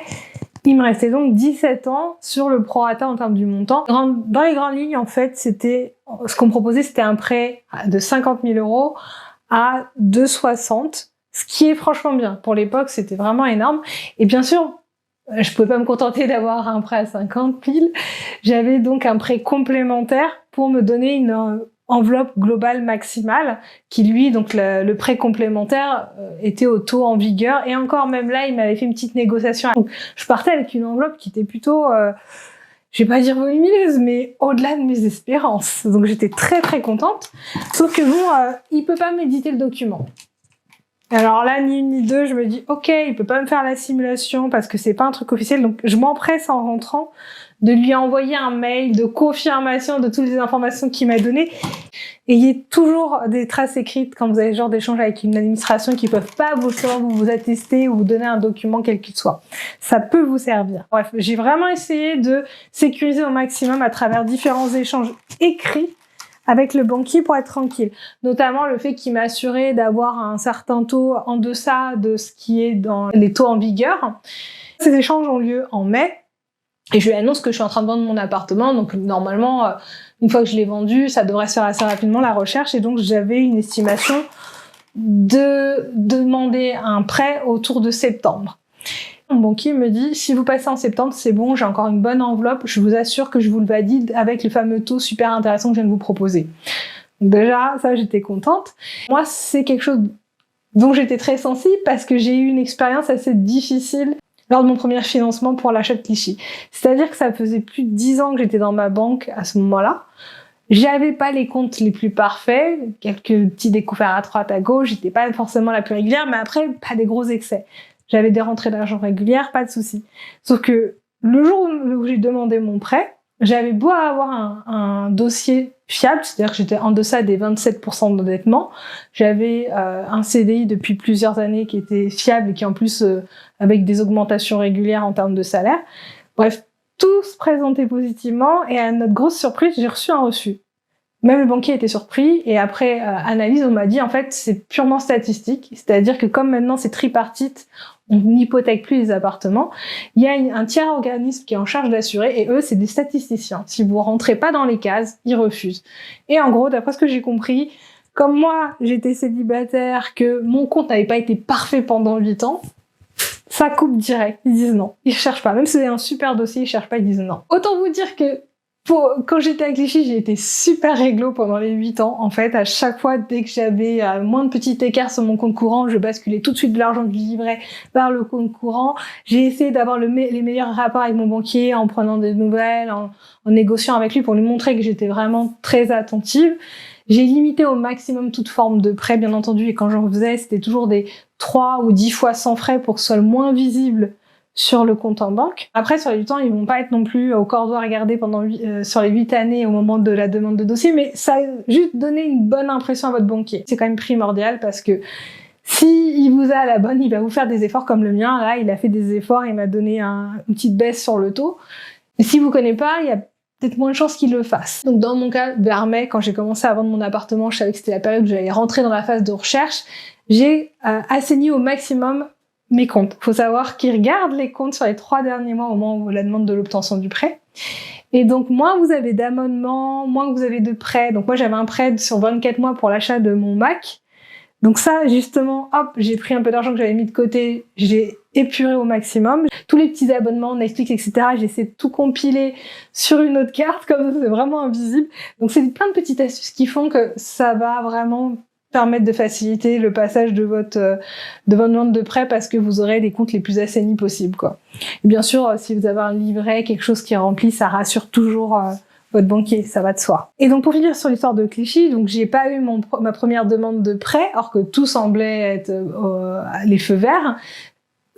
Il me restait donc 17 ans sur le prorata en termes du montant. Dans les grandes lignes, en fait, ce qu'on me proposait, c'était un prêt de 50 000 euros à 2,60, ce qui est franchement bien. Pour l'époque, c'était vraiment énorme. Et bien sûr, je pouvais pas me contenter d'avoir un prêt à 50 000. J'avais donc un prêt complémentaire pour me donner une enveloppe globale maximale qui, lui, donc le prêt complémentaire était au taux en vigueur. Et encore, même là, il m'avait fait une petite négociation. Donc, je partais avec une enveloppe qui était plutôt, je vais pas dire volumineuse, mais au-delà de mes espérances. Donc, j'étais très, très contente. Sauf que bon, il peut pas m'éditer le document. Alors là, ni une ni deux, je me dis, ok, il peut pas me faire la simulation parce que c'est pas un truc officiel. Donc, je m'empresse en rentrant de lui envoyer un mail de confirmation de toutes les informations qu'il m'a données. Ayez toujours des traces écrites quand vous avez ce genre d'échange avec une administration qui peuvent pas vous attester ou vous donner un document quel qu'il soit. Ça peut vous servir. Bref, j'ai vraiment essayé de sécuriser au maximum à travers différents échanges écrits avec le banquier pour être tranquille. Notamment le fait qu'il m'a assuré d'avoir un certain taux en deçà de ce qui est dans les taux en vigueur. Ces échanges ont lieu en mai. Et je lui annonce que je suis en train de vendre mon appartement, donc normalement, une fois que je l'ai vendu, ça devrait se faire assez rapidement la recherche, et donc j'avais une estimation de demander un prêt autour de septembre. Mon banquier me dit, si vous passez en septembre, c'est bon, j'ai encore une bonne enveloppe, je vous assure que je vous le valide avec le fameux taux super intéressant que je viens de vous proposer. Donc déjà, ça, j'étais contente. Moi, c'est quelque chose dont j'étais très sensible parce que j'ai eu une expérience assez difficile lors de mon premier financement pour l'achat de Clichy. C'est-à-dire que ça faisait plus de 10 ans que j'étais dans ma banque à ce moment-là. J'avais pas les comptes les plus parfaits, quelques petits découverts à droite, à gauche, j'étais pas forcément la plus régulière, mais après, pas des gros excès. J'avais des rentrées d'argent régulières, pas de souci. Sauf que le jour où j'ai demandé mon prêt, j'avais beau avoir un dossier fiable, c'est-à-dire que j'étais en deçà des 27% d'endettement, j'avais un CDI depuis plusieurs années qui était fiable et qui en plus avec des augmentations régulières en termes de salaire. Bref, tout se présentait positivement et à notre grosse surprise, j'ai reçu un reçu. Même le banquier était surpris et après analyse, on m'a dit en fait c'est purement statistique, c'est-à-dire que comme maintenant c'est tripartite, on n'hypothèque plus les appartements, il y a un tiers organisme qui est en charge d'assurer et eux c'est des statisticiens. Si vous rentrez pas dans les cases, ils refusent. Et en gros, d'après ce que j'ai compris, comme moi j'étais célibataire, que mon compte n'avait pas été parfait pendant 8 ans, ça coupe direct. Ils disent non. Ils cherchent pas. Même si c'est un super dossier, ils cherchent pas, ils disent non. Autant vous dire que quand j'étais à Clichy, j'ai été super réglo pendant les 8 ans. En fait, à chaque fois, dès que j'avais moins de petits écarts sur mon compte courant, je basculais tout de suite de l'argent que je livrais vers le compte courant. J'ai essayé d'avoir les meilleurs rapports avec mon banquier en prenant des nouvelles, en négociant avec lui pour lui montrer que j'étais vraiment très attentive. J'ai limité au maximum toute forme de prêt, bien entendu, et quand j'en faisais, c'était toujours des 3 ou 10 fois sans frais pour que ce soit le moins visible sur le compte en banque. Après, sur les 8 ans, ils vont pas être non plus au cordeau à regarder sur les 8 années au moment de la demande de dossier, mais ça a juste donné une bonne impression à votre banquier. C'est quand même primordial parce que si il vous a à la bonne, il va vous faire des efforts comme le mien. Là, il a fait des efforts, il m'a donné une petite baisse sur le taux. Et si vous connaissez pas, il y a peut-être moins de chances qu'il le fasse. Donc dans mon cas, vers mai, quand j'ai commencé à vendre mon appartement, je savais que c'était la période où j'allais rentrer dans la phase de recherche, j'ai assaini au maximum mes comptes. Faut savoir qu'ils regardent les comptes sur les 3 derniers mois au moment où la demande de l'obtention du prêt. Et donc, moins vous avez d'abonnements, moins vous avez de prêts. Donc moi, j'avais un prêt sur 24 mois pour l'achat de mon Mac. Donc ça, justement, hop, j'ai pris un peu d'argent que j'avais mis de côté, j'ai épuré au maximum. Tous les petits abonnements, Netflix, etc., j'ai essayé de tout compiler sur une autre carte, comme ça, c'est vraiment invisible. Donc c'est plein de petites astuces qui font que ça va vraiment permettre de faciliter le passage de votre demande de prêt parce que vous aurez les comptes les plus assainis possibles, quoi. Et bien sûr, si vous avez un livret, quelque chose qui est rempli, ça rassure toujours votre banquier, ça va de soi. Et donc pour finir sur l'histoire de Clichy, donc j'ai pas eu ma première demande de prêt, or que tout semblait être les feux verts.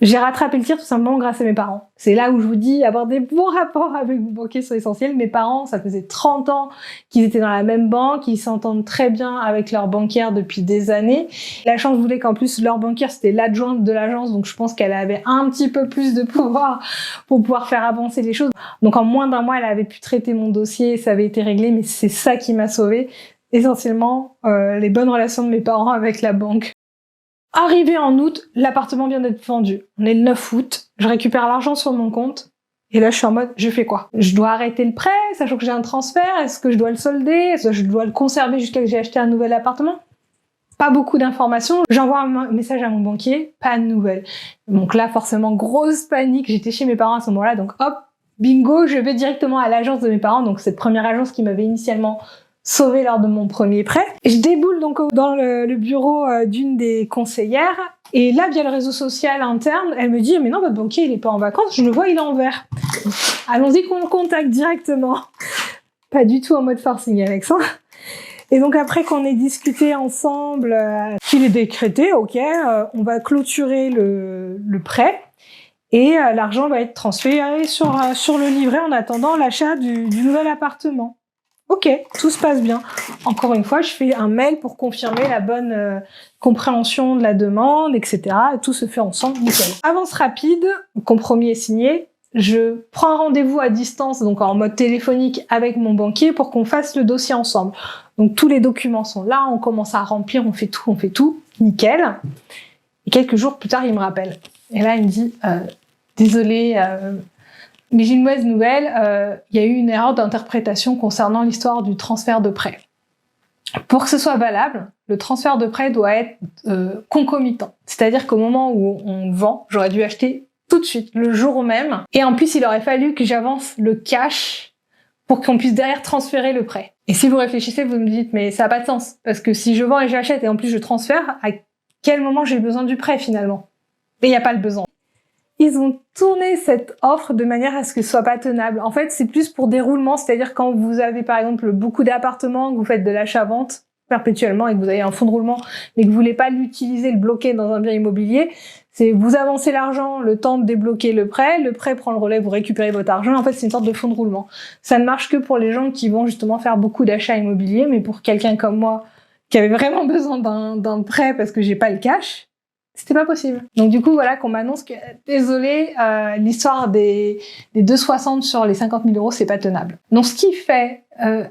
J'ai rattrapé le tir tout simplement grâce à mes parents. C'est là où je vous dis, avoir des bons rapports avec vos banquiers sont essentiels. Mes parents, ça faisait 30 ans qu'ils étaient dans la même banque, ils s'entendent très bien avec leur banquière depuis des années. La chance voulait qu'en plus, leur banquière, c'était l'adjointe de l'agence, donc je pense qu'elle avait un petit peu plus de pouvoir pour pouvoir faire avancer les choses. Donc en moins d'un mois, elle avait pu traiter mon dossier, ça avait été réglé, mais c'est ça qui m'a sauvée. Essentiellement, les bonnes relations de mes parents avec la banque. Arrivé en août, l'appartement vient d'être vendu. On est le 9 août, je récupère l'argent sur mon compte, et là je suis en mode, je fais quoi? Je dois arrêter le prêt, sachant que j'ai un transfert, est-ce que je dois le solder? Est-ce que je dois le conserver jusqu'à ce que j'ai acheté un nouvel appartement? Pas beaucoup d'informations, j'envoie un message à mon banquier, pas de nouvelles. Donc là, forcément, grosse panique, j'étais chez mes parents à ce moment-là, donc hop, bingo, je vais directement à l'agence de mes parents, donc cette première agence qui m'avait initialement sauvé lors de mon premier prêt. Je déboule donc dans le bureau d'une des conseillères et là, via le réseau social interne, elle me dit « Mais non, votre banquier, il est pas en vacances, je le vois, il est en vert. » Allons-y qu'on le contacte directement. Pas du tout en mode forcing avec ça. Et donc après qu'on ait discuté ensemble, qu'il est décrété, ok, on va clôturer le prêt et l'argent va être transféré sur le livret en attendant l'achat du nouvel appartement. Ok, tout se passe bien. Encore une fois, je fais un mail pour confirmer la bonne compréhension de la demande, etc. Et tout se fait ensemble, nickel. Avance rapide, compromis est signé. Je prends un rendez-vous à distance, donc en mode téléphonique avec mon banquier pour qu'on fasse le dossier ensemble. Donc tous les documents sont là, on commence à remplir, on fait tout, nickel. Et quelques jours plus tard, il me rappelle. Et là, il me dit désolé, mais j'ai une mauvaise nouvelle, il y a eu une erreur d'interprétation concernant l'histoire du transfert de prêt. Pour que ce soit valable, le transfert de prêt doit être concomitant. C'est-à-dire qu'au moment où on vend, j'aurais dû acheter tout de suite, le jour même. Et en plus, il aurait fallu que j'avance le cash pour qu'on puisse derrière transférer le prêt. Et si vous réfléchissez, vous me dites, mais ça n'a pas de sens. Parce que si je vends et j'achète et en plus je transfère, à quel moment j'ai besoin du prêt finalement? Et il n'y a pas le besoin. Ils ont tourné cette offre de manière à ce que ce soit pas tenable. En fait, c'est plus pour déroulement, c'est-à-dire quand vous avez par exemple beaucoup d'appartements, que vous faites de l'achat-vente perpétuellement et que vous avez un fonds de roulement, mais que vous voulez pas l'utiliser, le bloquer dans un bien immobilier, C'est vous avancez l'argent, le temps de débloquer le prêt prend le relais, vous récupérez votre argent. En fait, c'est une sorte de fonds de roulement. Ça ne marche que pour les gens qui vont justement faire beaucoup d'achats immobiliers, mais pour quelqu'un comme moi, qui avait vraiment besoin d'un prêt parce que j'ai pas le cash, c'était pas possible. Donc du coup, voilà qu'on m'annonce que, désolé, l'histoire des 2,60 sur les 50 000 euros, c'est pas tenable. Donc ce qu'il fait,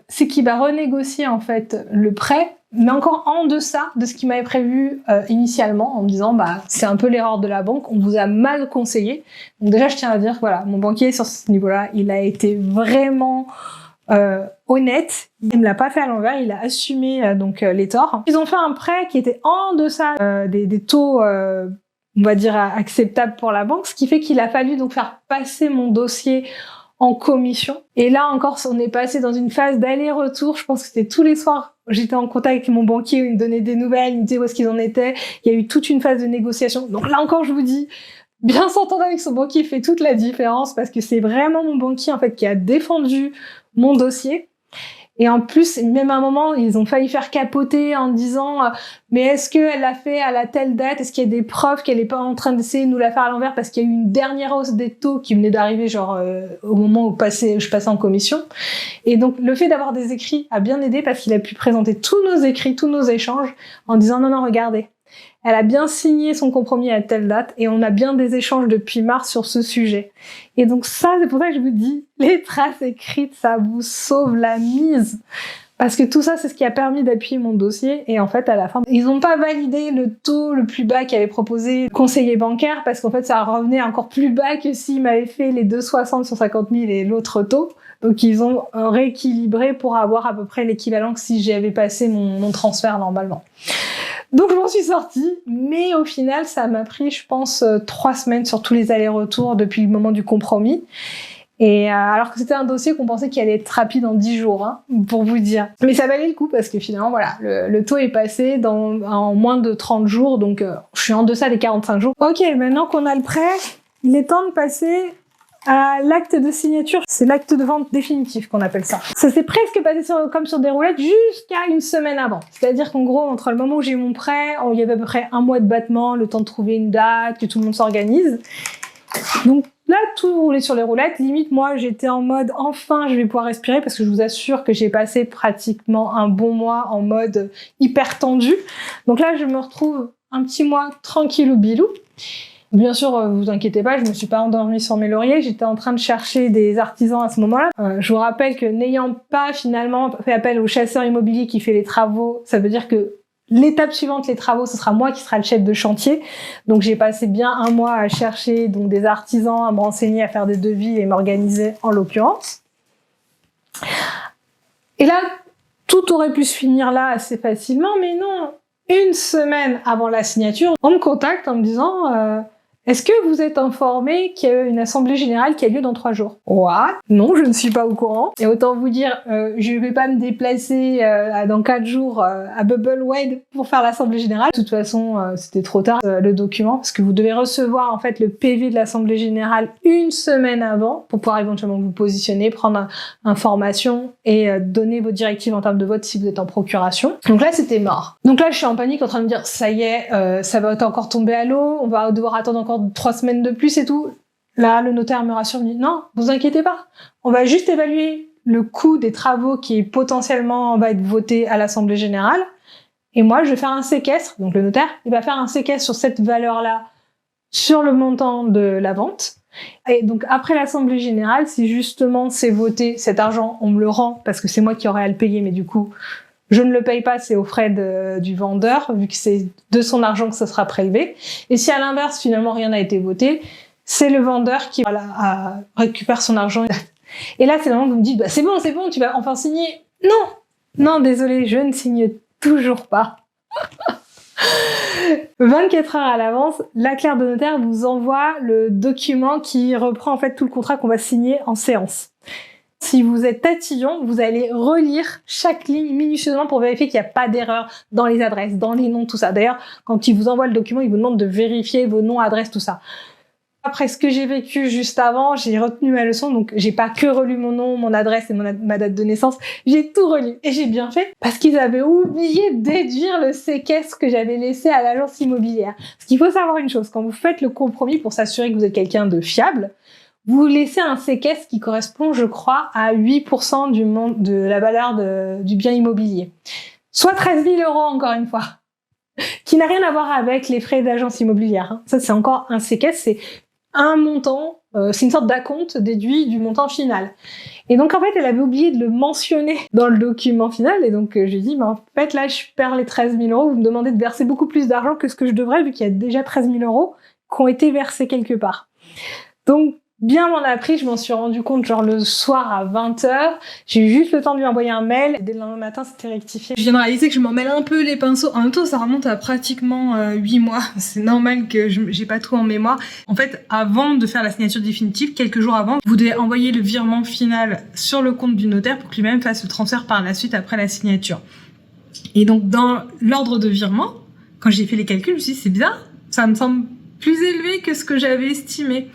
c'est qu'il va renégocier en fait le prêt, mais encore en deçà de ce qu'il m'avait prévu initialement, en me disant bah c'est un peu l'erreur de la banque, on vous a mal conseillé. Donc déjà, je tiens à dire voilà, mon banquier sur ce niveau-là, il a été vraiment honnête, il me l'a pas fait à l'envers, il a assumé les torts. Ils ont fait un prêt qui était en deçà des taux, on va dire acceptables pour la banque, ce qui fait qu'il a fallu donc faire passer mon dossier en commission. Et là encore, on est passé dans une phase d'aller-retour. Je pense que c'était tous les soirs. J'étais en contact avec mon banquier, il me donnait des nouvelles, il me disait où est-ce qu'ils en étaient. Il y a eu toute une phase de négociation. Donc là encore, je vous dis, bien s'entendre avec son banquier fait toute la différence parce que c'est vraiment mon banquier en fait qui a défendu mon dossier. Et en plus, même à un moment, ils ont failli faire capoter en disant mais est-ce qu'elle l'a fait à la telle date? Est-ce qu'il y a des preuves qu'elle est pas en train d'essayer de nous la faire à l'envers parce qu'il y a eu une dernière hausse des taux qui venait d'arriver au moment où je passais en commission. Et donc, le fait d'avoir des écrits a bien aidé parce qu'il a pu présenter tous nos écrits, tous nos échanges en disant non, regardez. Elle a bien signé son compromis à telle date et on a bien des échanges depuis mars sur ce sujet. Et donc ça, c'est pour ça que je vous dis, les traces écrites, ça vous sauve la mise. Parce que tout ça, c'est ce qui a permis d'appuyer mon dossier. Et en fait, à la fin, ils n'ont pas validé le taux le plus bas qu'avait proposé le conseiller bancaire parce qu'en fait, ça revenait encore plus bas que s'ils m'avaient fait les 2,60 sur 50 000 et l'autre taux. Donc ils ont rééquilibré pour avoir à peu près l'équivalent que si j'avais passé mon transfert normalement. Donc je m'en suis sortie, mais au final ça m'a pris je pense 3 semaines sur tous les allers-retours depuis le moment du compromis. Et alors que c'était un dossier qu'on pensait qu'il allait être rapide en 10 jours, hein, pour vous dire. Mais ça valait le coup parce que finalement voilà, le taux est passé en moins de 30 jours, donc je suis en deçà des 45 jours. Ok, maintenant qu'on a le prêt, il est temps de passer à l'acte de signature. C'est l'acte de vente définitif qu'on appelle ça. Ça s'est presque passé comme sur des roulettes jusqu'à une semaine avant. C'est-à-dire qu'en gros, entre le moment où j'ai eu mon prêt, il y avait à peu près 1 mois de battement, le temps de trouver une date, que tout le monde s'organise. Donc là, tout roulait sur les roulettes. Limite, moi, j'étais en mode enfin, je vais pouvoir respirer parce que je vous assure que j'ai passé pratiquement un bon mois en mode hyper tendu. Donc là, je me retrouve un petit mois tranquille ou bilou. Bien sûr, vous inquiétez pas, je me suis pas endormie sur mes lauriers, j'étais en train de chercher des artisans à ce moment-là. Je vous rappelle que n'ayant pas finalement fait appel au chasseur immobilier qui fait les travaux, ça veut dire que l'étape suivante, les travaux, ce sera moi qui sera le chef de chantier. Donc j'ai passé bien 1 mois à chercher donc des artisans, à me renseigner, à faire des devis et m'organiser en l'occurrence. Et là, tout aurait pu se finir là assez facilement, mais non. 1 semaine avant la signature, on me contacte en me disant est-ce que vous êtes informé qu'il y a une assemblée générale qui a lieu dans 3 jours? What? Non, je ne suis pas au courant. Et autant vous dire, je vais pas me déplacer dans 4 jours à Bubblewade pour faire l'assemblée générale. De toute façon, c'était trop tard le document, parce que vous devez recevoir en fait le PV de l'assemblée générale 1 semaine avant pour pouvoir éventuellement vous positionner, prendre information et donner vos directives en termes de vote si vous êtes en procuration. Donc là, c'était mort. Donc là, je suis en panique en train de me dire, ça y est, ça va encore tomber à l'eau, on va devoir attendre encore 3 semaines de plus et tout. Là, le notaire me rassure, me dit non, vous inquiétez pas. On va juste évaluer le coût des travaux qui potentiellement va être voté à l'Assemblée Générale. Et moi, je vais faire un séquestre. Donc le notaire, il va faire un séquestre sur cette valeur-là, sur le montant de la vente. Et donc après l'Assemblée Générale, si justement c'est voté, cet argent, on me le rend parce que c'est moi qui aurais à le payer, mais du coup, je ne le paye pas, c'est aux frais du vendeur, vu que c'est de son argent que ça sera prélevé. Et si à l'inverse, finalement, rien n'a été voté, c'est le vendeur qui récupère son argent. Et là, c'est le moment où vous me dites, bah, c'est bon, tu vas enfin signer. Non, désolé, je ne signe toujours pas. 24 heures à l'avance, la clerc de notaire vous envoie le document qui reprend en fait tout le contrat qu'on va signer en séance. Si vous êtes tatillon, vous allez relire chaque ligne minutieusement pour vérifier qu'il n'y a pas d'erreur dans les adresses, dans les noms, tout ça. D'ailleurs, quand il vous envoie le document, il vous demande de vérifier vos noms, adresses, tout ça. Après ce que j'ai vécu juste avant, j'ai retenu ma leçon, donc j'ai pas que relu mon nom, mon adresse et ma date de naissance, j'ai tout relu. Et j'ai bien fait, parce qu'ils avaient oublié de déduire le séquestre que j'avais laissé à l'agence immobilière. Parce qu'il faut savoir une chose, quand vous faites le compromis pour s'assurer que vous êtes quelqu'un de fiable, vous laissez un séquestre qui correspond, je crois, à 8% de la valeur du bien immobilier. Soit 13 000 € encore une fois, qui n'a rien à voir avec les frais d'agence immobilière. Hein. Ça, c'est encore un séquestre, c'est un montant, c'est une sorte d'acompte déduit du montant final. Et donc en fait, elle avait oublié de le mentionner dans le document final, et donc j'ai dit, en fait là, je perds les 13 000 €, vous me demandez de verser beaucoup plus d'argent que ce que je devrais, vu qu'il y a déjà 13 000 € qui ont été versés quelque part. Donc, bien m'en a appris, je m'en suis rendu compte genre le soir à 20h. J'ai eu juste le temps de lui envoyer un mail. Dès le lendemain matin, c'était rectifié. Je viens de réaliser que je m'en mêle un peu les pinceaux. En même temps, ça remonte à pratiquement 8 mois. C'est normal que j'ai pas tout en mémoire. En fait, avant de faire la signature définitive, quelques jours avant, vous devez envoyer le virement final sur le compte du notaire pour que lui-même fasse le transfert par la suite après la signature. Et donc, dans l'ordre de virement, quand j'ai fait les calculs, je me suis dit, c'est bizarre, ça me semble plus élevé que ce que j'avais estimé.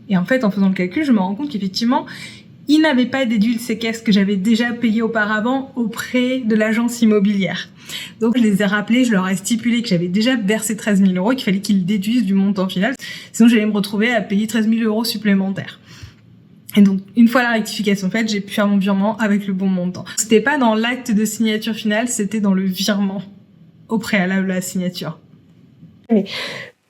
Et en fait, en faisant le calcul, je me rends compte qu'effectivement, il n'avait pas déduit le séquestre que j'avais déjà payé auparavant auprès de l'agence immobilière. Donc, je les ai rappelés, je leur ai stipulé que j'avais déjà versé 13 000 €, qu'il fallait qu'ils déduisent du montant final. Sinon, j'allais me retrouver à payer 13 000 € supplémentaires. Et donc, une fois la rectification faite, j'ai pu faire mon virement avec le bon montant. C'était pas dans l'acte de signature finale, c'était dans le virement au préalable à la signature. Mais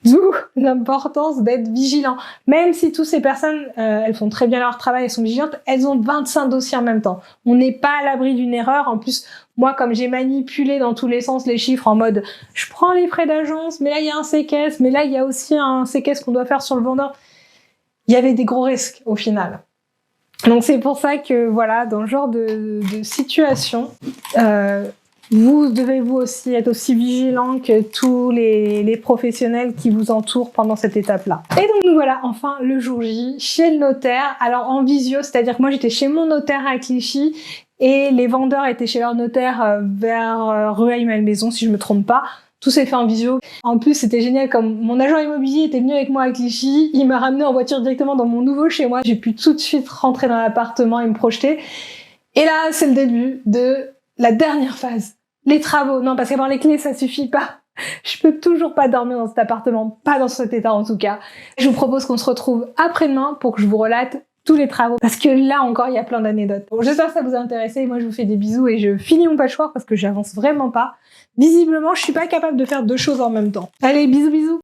d'où l'importance d'être vigilant. Même si toutes ces personnes, elles font très bien leur travail, elles sont vigilantes, elles ont 25 dossiers en même temps. On n'est pas à l'abri d'une erreur. En plus, moi, comme j'ai manipulé dans tous les sens les chiffres en mode, je prends les frais d'agence, mais là, il y a un séquestre, mais là, il y a aussi un séquestre qu'on doit faire sur le vendeur. Il y avait des gros risques au final. Donc, c'est pour ça que, voilà, dans ce genre de situation, vous devez vous aussi être aussi vigilant que tous les professionnels qui vous entourent pendant cette étape-là. Et donc nous voilà enfin le jour J chez le notaire. Alors en visio, c'est-à-dire que moi j'étais chez mon notaire à Clichy et les vendeurs étaient chez leur notaire vers Rueil-Malmaison si je me trompe pas. Tout s'est fait en visio. En plus, c'était génial, comme mon agent immobilier était venu avec moi à Clichy, il m'a ramené en voiture directement dans mon nouveau chez moi. J'ai pu tout de suite rentrer dans l'appartement et me projeter. Et là, c'est le début de la dernière phase. Les travaux. Non, parce qu'avoir les clés, ça suffit pas. Je peux toujours pas dormir dans cet appartement, pas dans cet état en tout cas. Je vous propose qu'on se retrouve après-demain pour que je vous relate tous les travaux. Parce que là encore, il y a plein d'anecdotes. Bon, j'espère que ça vous a intéressé. Moi, je vous fais des bisous et je finis mon patchwork parce que j'avance vraiment pas. Visiblement, je suis pas capable de faire deux choses en même temps. Allez, bisous bisous.